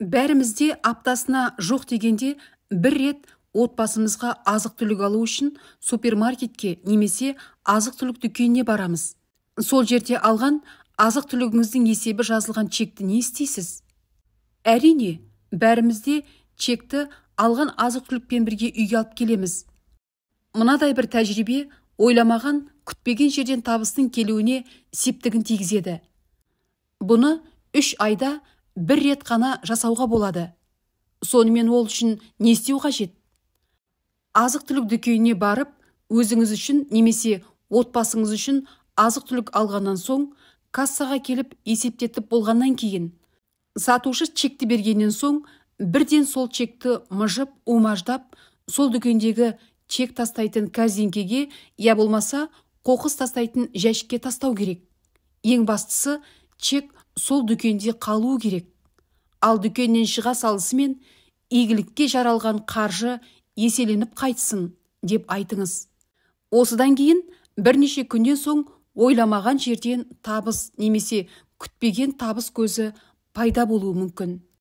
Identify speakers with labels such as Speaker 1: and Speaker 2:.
Speaker 1: Бәрімізде аптасына жоқ дегенде бір рет отбасымызға азық-түлік алу үшін супермаркетке немесе азық-түлік дүкеніне барамыз. Сол жерде алған азық-түлігіңіздің есебі жазылған чекті не істейсіз? Әрине, бәрімізде чекті алған азық-түлікпен бірге үйге алып келеміз. Мынадай бір тәжірибе ойламаған, күтпеген жерден табыстың келуіне септігін тигізеді. Бұны 3 айда бір рет қана жасауға болады. Сонымен ол үшін не істеу қажет? Азық-түлік дүкеніне барып, өзіңіз үшін немесе отбасыңыз үшін азық-түлік алғаннан соң, кассаға келіп есептетіп болғаннан кейін, сатушы чекті бергеннен соң, бірден сол чекті мыжып, умаждап, сол дүкендегі чек тастайтын корзинкеге, я болмаса қоқыс тастайтын жәшікке тастау керек. Ең бастысы, чек сол дүкенде қалуы керек. Ал дүкеннен шыға салысымен игілікке жаралған қаржы еселеніп қайтсын деп айтыңыз. Осыдан кейін бірнеше күннен соң ойламаған жерден табыс немесе күтпеген табыс көзі пайда болуы мүмкін.